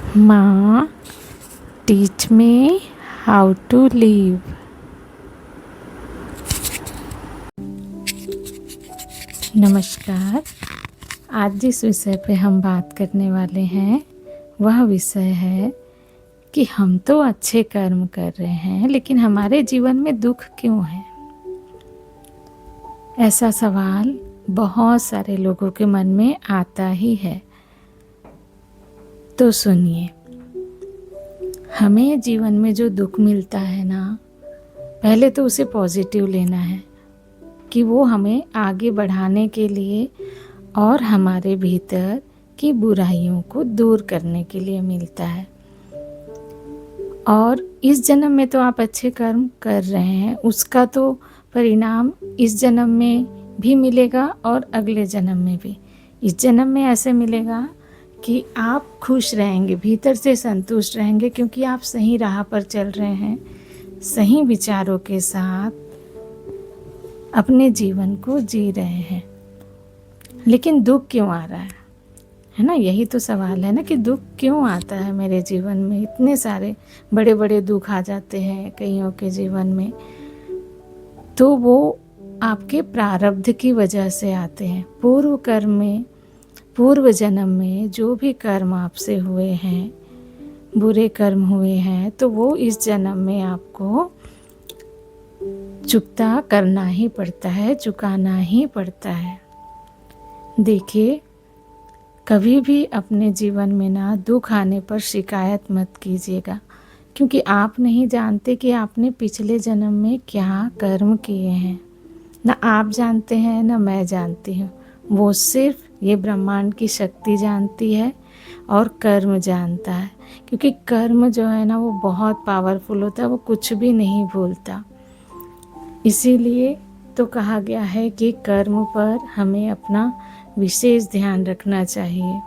माँ, teach me how to live. नमस्कार। आज जिस विषय पे हम बात करने वाले हैं वह विषय है कि हम तो अच्छे कर्म कर रहे हैं, लेकिन हमारे जीवन में दुख क्यों है। ऐसा सवाल बहुत सारे लोगों के मन में आता ही है। तो सुनिए, हमें जीवन में जो दुख मिलता है ना, पहले तो उसे पॉजिटिव लेना है कि वो हमें आगे बढ़ाने के लिए और हमारे भीतर की बुराइयों को दूर करने के लिए मिलता है। और इस जन्म में तो आप अच्छे कर्म कर रहे हैं, उसका तो परिणाम इस जन्म में भी मिलेगा और अगले जन्म में भी। इस जन्म में ऐसे मिलेगा कि आप खुश रहेंगे, भीतर से संतुष्ट रहेंगे, क्योंकि आप सही राह पर चल रहे हैं, सही विचारों के साथ अपने जीवन को जी रहे हैं। लेकिन दुख क्यों आ रहा है ना, यही तो सवाल है ना कि दुख क्यों आता है मेरे जीवन में। इतने सारे बड़े बड़े दुख आ जाते हैं कईयों के जीवन में, तो वो आपके प्रारब्ध की वजह से आते हैं। पूर्व कर्म में, पूर्व जन्म में जो भी कर्म आपसे हुए हैं, बुरे कर्म हुए हैं, तो वो इस जन्म में आपको चुकता करना ही पड़ता है, चुकाना ही पड़ता है। देखिए, कभी भी अपने जीवन में ना दुख आने पर शिकायत मत कीजिएगा, क्योंकि आप नहीं जानते कि आपने पिछले जन्म में क्या कर्म किए हैं। ना आप जानते हैं, ना मैं जानती हूँ। वो सिर्फ ये ब्रह्मांड की शक्ति जानती है और कर्म जानता है, क्योंकि कर्म जो है ना वो बहुत पावरफुल होता है, वो कुछ भी नहीं भूलता। इसीलिए तो कहा गया है कि कर्म पर हमें अपना विशेष ध्यान रखना चाहिए।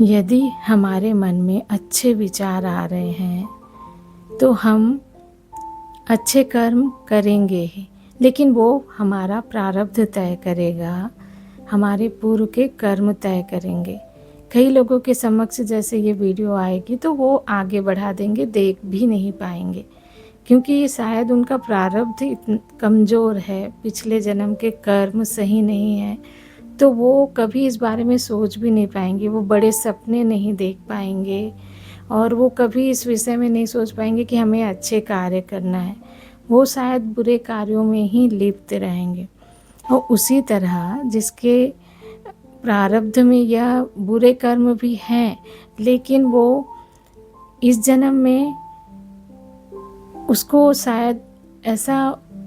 यदि हमारे मन में अच्छे विचार आ रहे हैं तो हम अच्छे कर्म करेंगे ही, लेकिन वो हमारा प्रारब्ध तय करेगा, हमारे पूर्व के कर्म तय करेंगे। कई लोगों के समक्ष जैसे ये वीडियो आएगी तो वो आगे बढ़ा देंगे, देख भी नहीं पाएंगे, क्योंकि शायद उनका प्रारब्ध कमज़ोर है, पिछले जन्म के कर्म सही नहीं है, तो वो कभी इस बारे में सोच भी नहीं पाएंगे। वो बड़े सपने नहीं देख पाएंगे और वो कभी इस विषय में नहीं सोच पाएंगे कि हमें अच्छे कार्य करना है। वो शायद बुरे कार्यों में ही लिप्त रहेंगे। और उसी तरह जिसके प्रारब्ध में यह बुरे कर्म भी हैं, लेकिन वो इस जन्म में उसको शायद ऐसा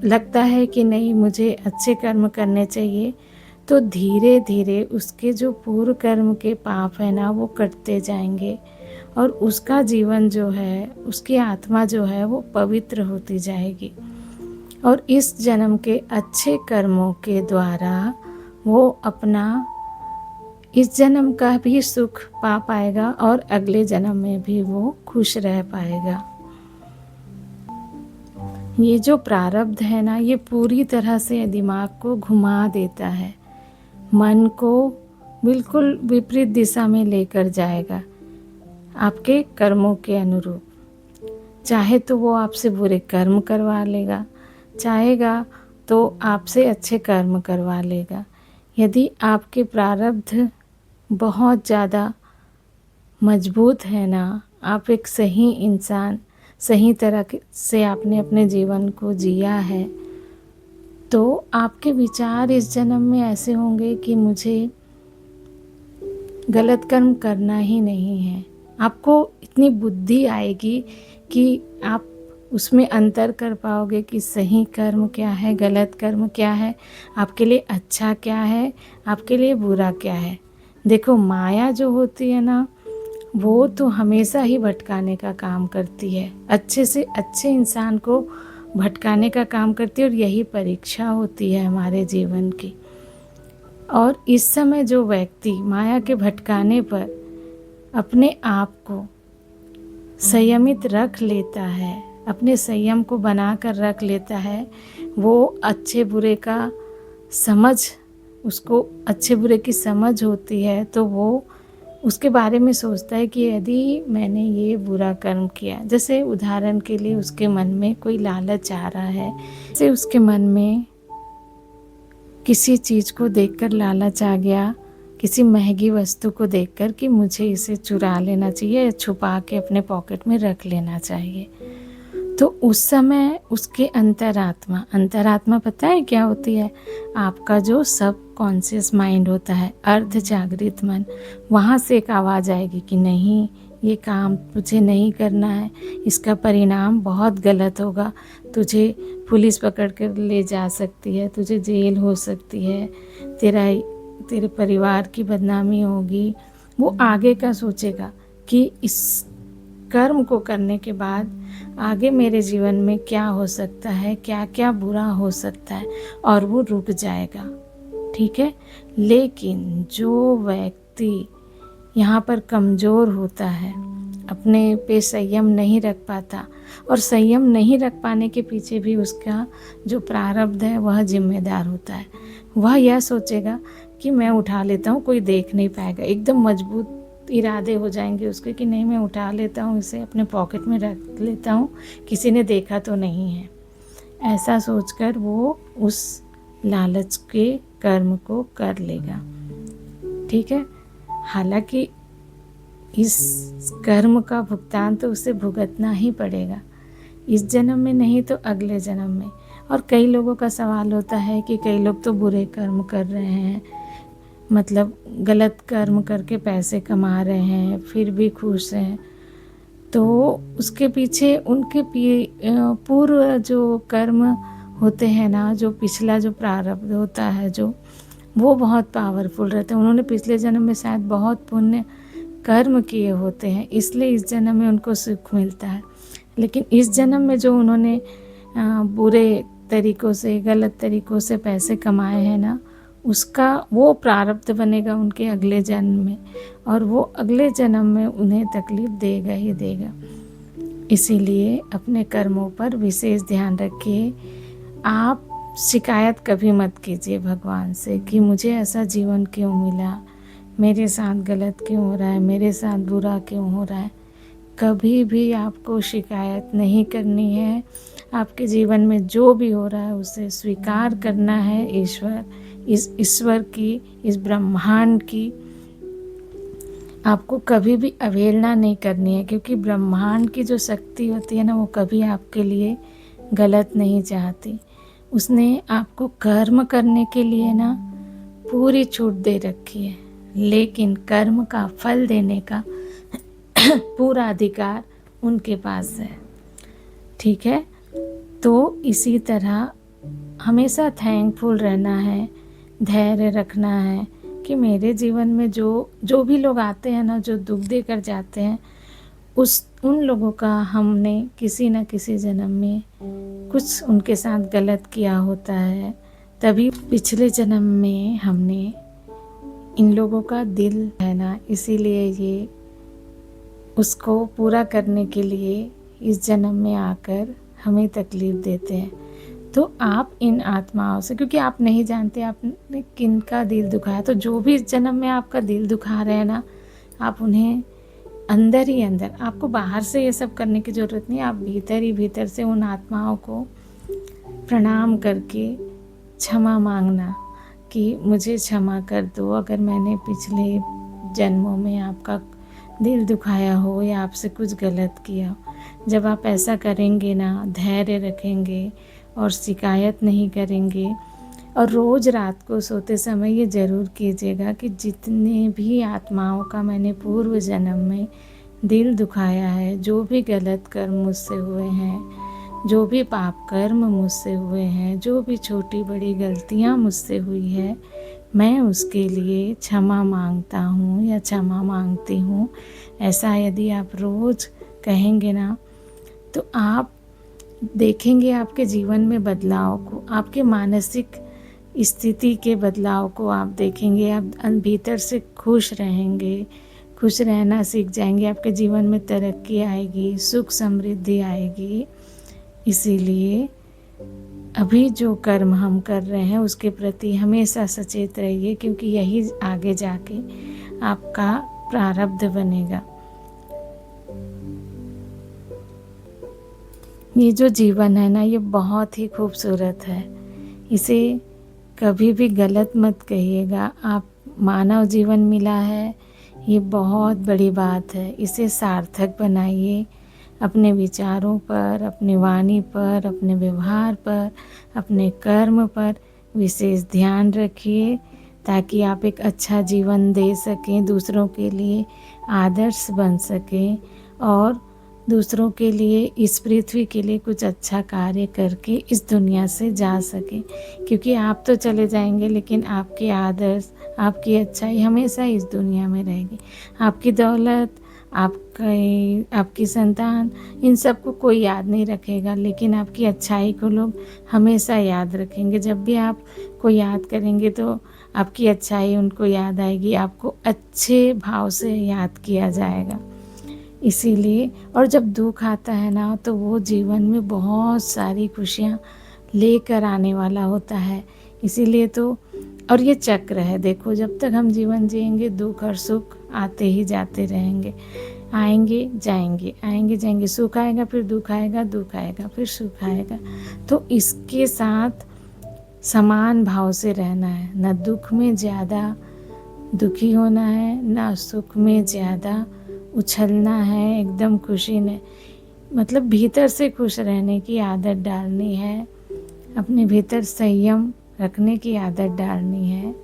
लगता है कि नहीं, मुझे अच्छे कर्म करने चाहिए, तो धीरे धीरे उसके जो पूर्व कर्म के पाप है ना वो कटते जाएंगे और उसका जीवन जो है, उसकी आत्मा जो है वो पवित्र होती जाएगी। और इस जन्म के अच्छे कर्मों के द्वारा वो अपना इस जन्म का भी सुख पा पाएगा और अगले जन्म में भी वो खुश रह पाएगा। ये जो प्रारब्ध है ना, ये पूरी तरह से दिमाग को घुमा देता है, मन को बिल्कुल विपरीत दिशा में लेकर जाएगा आपके कर्मों के अनुरूप। चाहे तो वो आपसे बुरे कर्म करवा लेगा, चाहेगा तो आपसे अच्छे कर्म करवा लेगा। यदि आपके प्रारब्ध बहुत ज़्यादा मजबूत है ना, आप एक सही इंसान, सही तरह से आपने अपने जीवन को जिया है, तो आपके विचार इस जन्म में ऐसे होंगे कि मुझे गलत कर्म करना ही नहीं है। आपको इतनी बुद्धि आएगी कि आप उसमें अंतर कर पाओगे कि सही कर्म क्या है, गलत कर्म क्या है, आपके लिए अच्छा क्या है, आपके लिए बुरा क्या है। देखो, माया जो होती है ना, वो तो हमेशा ही भटकाने का काम करती है, अच्छे से अच्छे इंसान को भटकाने का काम करती है, और यही परीक्षा होती है हमारे जीवन की। और इस समय जो व्यक्ति माया के भटकाने पर अपने आप को संयमित रख लेता है, अपने संयम को बना कर रख लेता है, वो अच्छे बुरे का समझ उसको अच्छे बुरे की समझ होती है तो वो उसके बारे में सोचता है कि यदि मैंने ये बुरा कर्म किया, जैसे उदाहरण के लिए उसके मन में कोई लालच आ रहा है, जैसे उसके मन में किसी चीज़ को देखकर लालच आ गया, किसी महंगी वस्तु को देखकर कि मुझे इसे चुरा लेना चाहिए या छुपा के अपने पॉकेट में रख लेना चाहिए, तो उस समय उसके अंतरात्मा पता है क्या होती है? आपका जो सब कॉन्शियस माइंड होता है, अर्ध जागृत मन, वहाँ से एक आवाज़ आएगी कि नहीं, ये काम तुझे नहीं करना है, इसका परिणाम बहुत गलत होगा, तुझे पुलिस पकड़ कर ले जा सकती है, तुझे जेल हो सकती है, तेरे परिवार की बदनामी होगी। वो आगे का सोचेगा कि इस कर्म को करने के बाद आगे मेरे जीवन में क्या हो सकता है, क्या क्या बुरा हो सकता है, और वो रुक जाएगा। ठीक है। लेकिन जो व्यक्ति यहाँ पर कमज़ोर होता है, अपने पे संयम नहीं रख पाता, और संयम नहीं रख पाने के पीछे भी उसका जो प्रारब्ध है वह जिम्मेदार होता है। वह यह सोचेगा कि मैं उठा लेता हूँ, कोई देख नहीं पाएगा। एकदम मजबूत इरादे हो जाएंगे उसके कि नहीं, मैं उठा लेता हूँ, इसे अपने पॉकेट में रख लेता हूँ, किसी ने देखा तो नहीं है। ऐसा सोचकर वो उस लालच के कर्म को कर लेगा। ठीक है। हालांकि इस कर्म का भुगतान तो उसे भुगतना ही पड़ेगा, इस जन्म में नहीं तो अगले जन्म में। और कई लोगों का सवाल होता है कि कई लोग तो बुरे कर्म कर रहे हैं, मतलब गलत कर्म करके पैसे कमा रहे हैं, फिर भी खुश हैं, तो उसके पीछे उनके पूर्व जो कर्म होते हैं ना, जो पिछला जो प्रारब्ध होता है, जो वो बहुत पावरफुल रहते हैं। उन्होंने पिछले जन्म में शायद बहुत पुण्य कर्म किए होते हैं, इसलिए इस जन्म में उनको सुख मिलता है। लेकिन इस जन्म में जो उन्होंने बुरे तरीक़ों से, गलत तरीक़ों से पैसे कमाए हैं ना, उसका वो प्रारब्ध बनेगा उनके अगले जन्म में, और वो अगले जन्म में उन्हें तकलीफ़ देगा ही देगा। इसीलिए अपने कर्मों पर विशेष ध्यान रखिए। आप शिकायत कभी मत कीजिए भगवान से कि मुझे ऐसा जीवन क्यों मिला, मेरे साथ गलत क्यों हो रहा है, मेरे साथ बुरा क्यों हो रहा है। कभी भी आपको शिकायत नहीं करनी है। आपके जीवन में जो भी हो रहा है उसे स्वीकार करना है। इस ईश्वर की, इस ब्रह्मांड की आपको कभी भी अवहेलना नहीं करनी है, क्योंकि ब्रह्मांड की जो शक्ति होती है ना, वो कभी आपके लिए गलत नहीं चाहती। उसने आपको कर्म करने के लिए ना पूरी छूट दे रखी है, लेकिन कर्म का फल देने का पूरा अधिकार उनके पास है। ठीक है। तो इसी तरह हमेशा थैंकफुल रहना है, धैर्य रखना है कि मेरे जीवन में जो भी लोग आते हैं ना, जो दुख दे कर जाते हैं, उन लोगों का हमने किसी न किसी जन्म में कुछ उनके साथ गलत किया होता है, तभी पिछले जन्म में हमने इन लोगों का दिल है ना, इसीलिए ये उसको पूरा करने के लिए इस जन्म में आकर हमें तकलीफ़ देते हैं। तो आप इन आत्माओं से, क्योंकि आप नहीं जानते आपने किन का दिल दुखाया, तो जो भी इस जन्म में आपका दिल दुखा रहे हैं ना, आप उन्हें अंदर ही अंदर, आपको बाहर से ये सब करने की ज़रूरत नहीं, आप भीतर ही भीतर से उन आत्माओं को प्रणाम करके क्षमा मांगना कि मुझे क्षमा कर दो अगर मैंने पिछले जन्मों में आपका दिल दुखाया हो या आपसे कुछ गलत किया हो। जब आप ऐसा करेंगे ना, धैर्य रखेंगे और शिकायत नहीं करेंगे, और रोज़ रात को सोते समय ये ज़रूर कीजिएगा कि जितने भी आत्माओं का मैंने पूर्व जन्म में दिल दुखाया है, जो भी गलत कर्म मुझसे हुए हैं, जो भी पाप कर्म मुझसे हुए हैं, जो भी छोटी बड़ी गलतियाँ मुझसे हुई है, मैं उसके लिए क्षमा मांगता हूँ या क्षमा मांगती हूँ। ऐसा यदि आप रोज़ कहेंगे ना, तो आप देखेंगे आपके जीवन में बदलाव को, आपके मानसिक स्थिति के बदलाव को आप देखेंगे। आप भीतर से खुश रहेंगे, खुश रहना सीख जाएंगे, आपके जीवन में तरक्की आएगी, सुख समृद्धि आएगी। इसीलिए अभी जो कर्म हम कर रहे हैं उसके प्रति हमेशा सचेत रहिए, क्योंकि यही आगे जाके आपका प्रारब्ध बनेगा। ये जो जीवन है ना, ये बहुत ही खूबसूरत है। इसे कभी भी गलत मत कहिएगा। आप मानव जीवन मिला है, ये बहुत बड़ी बात है। इसे सार्थक बनाइए। अपने विचारों पर, अपनी वाणी पर, अपने व्यवहार पर, अपने कर्म पर विशेष ध्यान रखिए, ताकि आप एक अच्छा जीवन दे सकें, दूसरों के लिए आदर्श बन सकें और दूसरों के लिए, इस पृथ्वी के लिए कुछ अच्छा कार्य करके इस दुनिया से जा सके। क्योंकि आप तो चले जाएंगे, लेकिन आपके आदर्श, आपकी अच्छाई हमेशा इस दुनिया में रहेगी। आपकी दौलत, आपकी संतान, इन सबको कोई याद नहीं रखेगा, लेकिन आपकी अच्छाई को लोग हमेशा याद रखेंगे। जब भी आप को याद करेंगे तो आपकी अच्छाई उनको याद आएगी, आपको अच्छे भाव से याद किया जाएगा। इसीलिए, और जब दुख आता है ना, तो वो जीवन में बहुत सारी खुशियाँ लेकर आने वाला होता है। इसीलिए तो, और ये चक्र है, देखो, जब तक हम जीवन जिएंगे दुख और सुख आते ही जाते रहेंगे, आएंगे जाएंगे, आएंगे जाएंगे। सुख आएगा फिर दुख आएगा, दुख आएगा फिर सुख आएगा। तो इसके साथ समान भाव से रहना है, न दुख में ज़्यादा दुखी होना है, न सुख में ज़्यादा उछलना है। एकदम खुशी ने, मतलब भीतर से खुश रहने की आदत डालनी है, अपने भीतर संयम रखने की आदत डालनी है,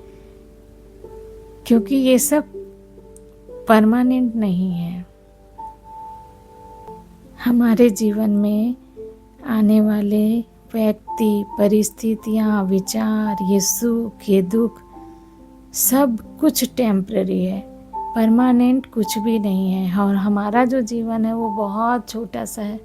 क्योंकि ये सब परमानेंट नहीं है। हमारे जीवन में आने वाले व्यक्ति, परिस्थितियाँ, विचार, ये सुख, ये दुख, सब कुछ टेम्पररी है, परमानेंट कुछ भी नहीं है। और हमारा जो जीवन है वो बहुत छोटा सा है,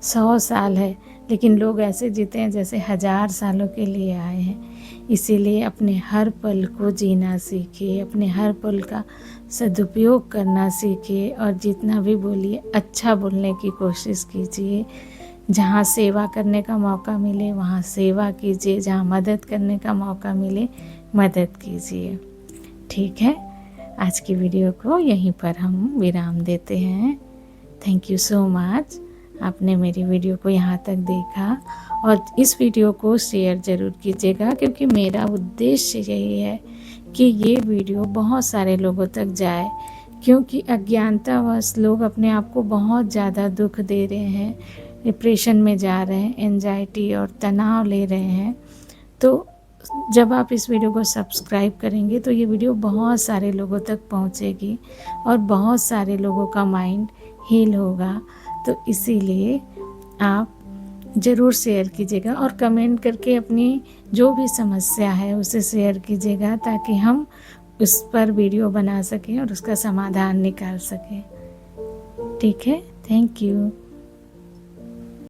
100 साल है, लेकिन लोग ऐसे जीते हैं जैसे 1000 सालों के लिए आए हैं। इसीलिए अपने हर पल को जीना सीखिए, अपने हर पल का सदुपयोग करना सीखिए, और जितना भी बोलिए अच्छा बोलने की कोशिश कीजिए। जहाँ सेवा करने का मौका मिले वहाँ सेवा कीजिए, जहाँ मदद करने का मौका मिले मदद कीजिए। ठीक है, आज की वीडियो को यहीं पर हम विराम देते हैं। थैंक यू सो मच, आपने मेरी वीडियो को यहाँ तक देखा, और इस वीडियो को शेयर ज़रूर कीजिएगा, क्योंकि मेरा उद्देश्य यही है कि ये वीडियो बहुत सारे लोगों तक जाए। क्योंकि अज्ञानतावश लोग अपने आप को बहुत ज़्यादा दुख दे रहे हैं, डिप्रेशन में जा रहे हैं, एंजाइटी और तनाव ले रहे हैं। तो जब आप इस वीडियो को सब्सक्राइब करेंगे तो ये वीडियो बहुत सारे लोगों तक पहुंचेगी और बहुत सारे लोगों का माइंड हील होगा। तो इसीलिए आप ज़रूर शेयर कीजिएगा, और कमेंट करके अपनी जो भी समस्या है उसे शेयर कीजिएगा, ताकि हम उस पर वीडियो बना सकें और उसका समाधान निकाल सकें। ठीक है, थैंक यू।